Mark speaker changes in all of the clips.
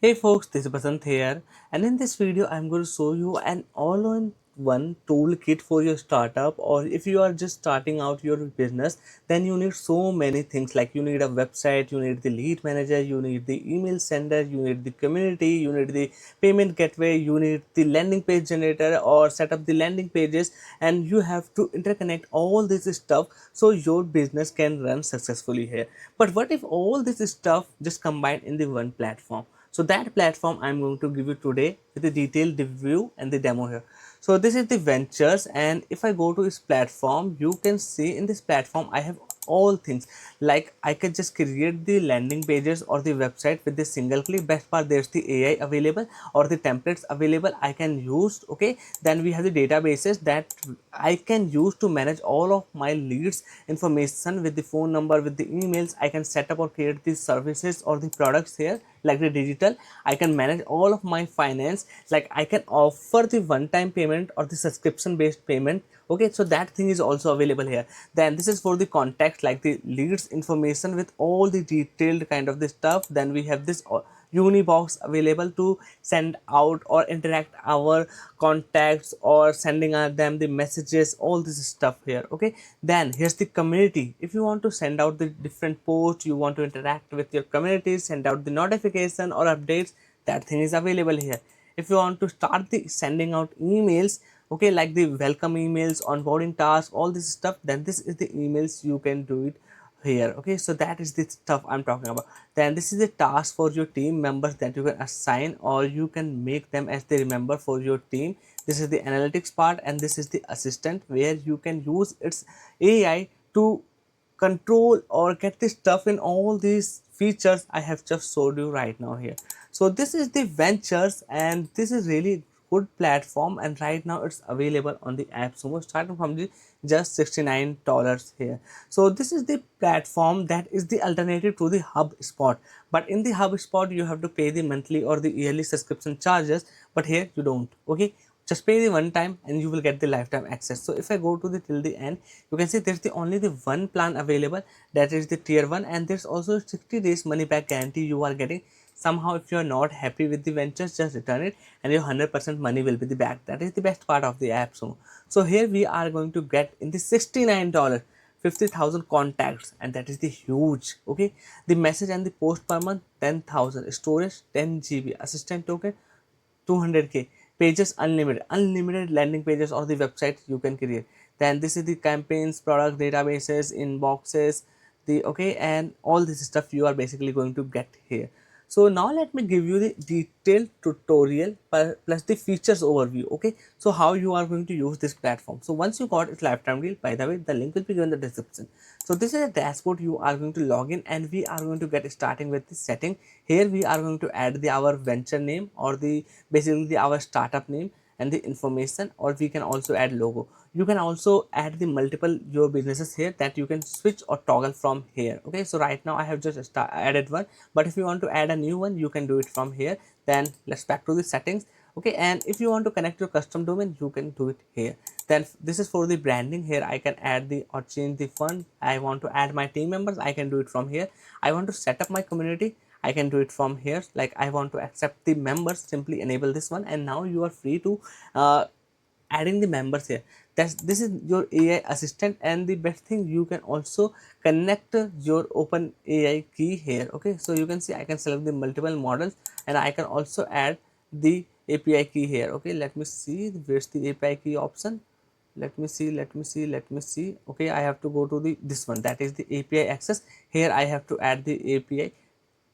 Speaker 1: Hey folks, this is Basant here, and in this video I'm going to show you an all-in-one toolkit for your startup, or if you are just starting out your business, then you need so many things like you need a website, you need the lead manager, you need the email sender, you need the community, you need the payment gateway, you need the landing page generator or set up the landing pages, and you have to interconnect all this stuff so your business can run successfully here. But what if all this stuff just combined in the one platform? So that platform I'm going to give you today with the detailed review and the demo here. So this is the Venturz, and if I go to this platform, you can see in this platform I have all things like I can just create the landing pages or the website with this single click. Best part, there's the AI available or the templates available I can use. Okay, then we have the databases that I can use to manage all of my leads information with the phone number, with the emails. I can set up or create the services or the products here like the digital. I can manage all of my finance, like I can offer the one time payment or the subscription based payment. Okay, so that thing is also available here. Then this is for the contacts, like the leads information with all the detailed kind of the stuff. Then we have this unibox available to send out or interact our contacts or sending them the messages, all this stuff here. Okay, then here's the community. If you want to send out the different posts, you want to interact with your community, send out the notification or updates, that thing is available here. If you want to start the sending out emails, okay, like the welcome emails, onboarding tasks, all this stuff, then this is the emails you can do it here. Okay, so that is the stuff I'm talking about. Then this is the task for your team members that you can assign or you can make them as the member for your team. This is the analytics part, and this is the assistant where you can use its AI to control or get the stuff in all these features I have just showed you right now here. So this is the Venturz, and this is really good platform, and right now it's available on the AppSumo starting from the just $69 here. So this is the platform that is the alternative to the HubSpot, but in the HubSpot you have to pay the monthly or the yearly subscription charges, but here you don't. Okay, just pay the one time and you will get the lifetime access. So if I go to the till the end, you can see there's the only the one plan available, that is the tier 1, and there's also 60 days money back guarantee you are getting. Somehow if you are not happy with the Venturz, just return it and your 100% money will be the back. That is the best part of the app. So here we are going to get in the $69 50,000 contacts, and that is the huge. Okay, the message and the post per month 10,000, storage 10 GB, assistant token 200k, pages unlimited landing pages or the website you can create. Then this is the campaigns, product databases, inboxes, the okay, and all this stuff you are basically going to get here. So now let me give you the detailed tutorial plus the features overview. Okay, so how you are going to use this platform. So once you got its lifetime deal, by the way, the link will be given in the description. So this is a dashboard you are going to log in, and we are going to get starting with the setting. Here we are going to add the our venture name or the basically our startup name and the information, or we can also add logo. You can also add the multiple your businesses here that you can switch or toggle from here. Okay, so right now I have just added one, but if you want to add a new one, you can do it from here. Then let's back to the settings. Okay, and if you want to connect your custom domain, you can do it here. Then this is for the branding. Here I can add the or change the fund. I want to add my team members, I can do it from here. I want to set up my community, I can do it from here. Like I want to accept the members, simply enable this one, and now you are free to adding the members here. This is your AI assistant, and the best thing, you can also connect your open AI key here. Okay, so you can see I can select the multiple models, and I can also add the API key here. Okay, let me see where's the API key option. Let me see. Okay, I have to go to the this one, that is the API access. Here I have to add the API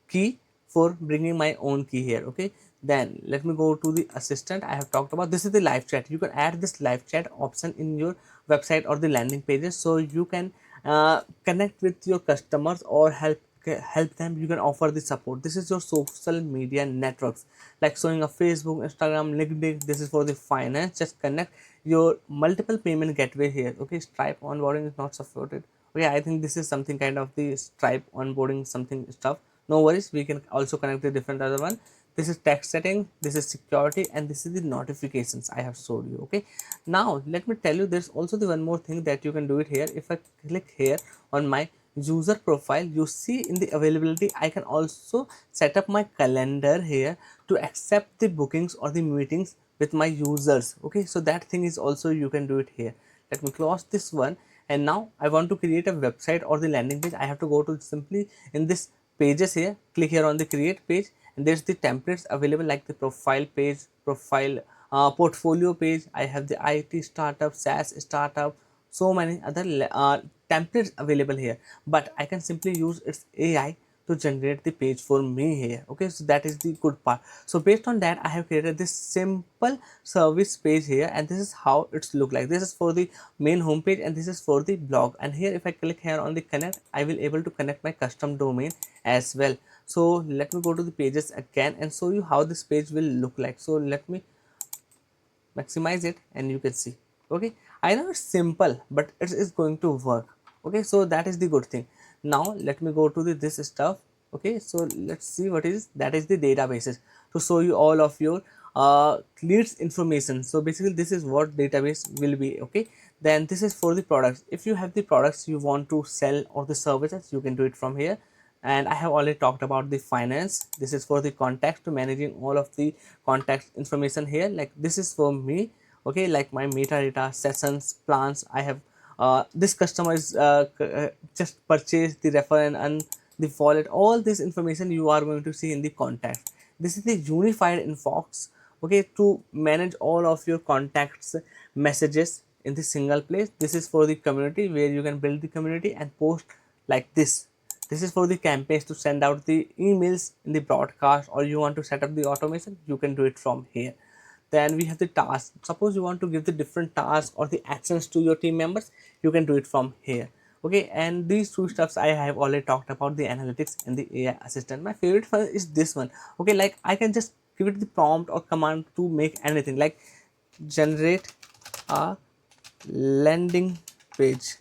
Speaker 1: key for bringing my own key here. Okay, then let me go to the assistant I have talked about. This is the live chat. You can add this live chat option in your website or the landing pages, so you can connect with your customers or help them. You can offer the support. This is your social media networks, like showing a Facebook, Instagram, LinkedIn. This is for the finance. Just connect your multiple payment gateway here. Okay, Stripe onboarding is not supported. Okay, I think this is something kind of the Stripe onboarding something stuff. No worries, we can also connect the different other one. This is text setting, this is security, and this is the notifications I have showed you. Okay, now let me tell you, there's also the one more thing that you can do it here. If I click here on my user profile, you see in the availability I can also set up my calendar here to accept the bookings or the meetings with my users. Okay, so that thing is also you can do it here. Let me close this one. And now I want to create a website or the landing page. I have to go to simply in this pages here, click here on the create page, and there's the templates available like the profile page, profile portfolio page. I have the IT startup, SaaS startup, so many other templates available here, but I can simply use its AI to generate the page for me here. Okay, so that is the good part. So based on that, I have created this simple service page here, and this is how it's look like. This is for the main home page, and this is for the blog. And here if I click here on the connect, I will able to connect my custom domain as well. So let me go to the pages again and show you how this page will look like. So let me maximize it and you can see. Okay, I know it's simple, but it is going to work. Okay, so that is the good thing. Now let me go to this stuff. Okay, so let's see what is that is the databases to show you all of your leads information. So basically this is what database will be. Okay, then this is for the products. If you have the products you want to sell or the services, you can do it from here. And I have already talked about the finance. This is for the contacts, to managing all of the contact information here. Like this is for me. Okay, like my metadata, sessions, plans. I have this customer is just purchased the refer and the wallet. All this information you are going to see in the contact. This is the unified inbox. Okay, to manage all of your contacts messages in the single place. This is for the community, where you can build the community and post like this. This is for the campaigns, to send out the emails in the broadcast, or you want to set up the automation, you can do it from here. Then we have the task. Suppose you want to give the different tasks or the actions to your team members, you can do it from here. Okay, and these two stuffs I have already talked about, the analytics and the AI assistant. My favorite one is this one. Okay, like I can just give it the prompt or command to make anything, like generate a landing page,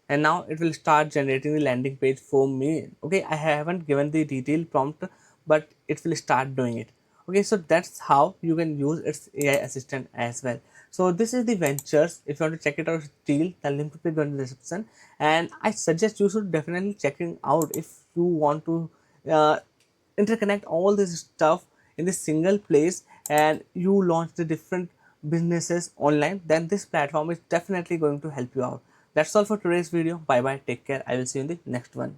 Speaker 1: and now it will start generating the landing page for me. Okay, I haven't given the detailed prompt, but it will start doing it. Okay, so that's how you can use its AI assistant as well. So this is the Venturz. If you want to check it out still, the link will be given in the description, and I suggest you should definitely check it out if you want to uh, interconnect all this stuff in this single place and you launch the different businesses online. Then this platform is definitely going to help you out. That's all for today's video. Bye bye, take care. I will see you in the next one.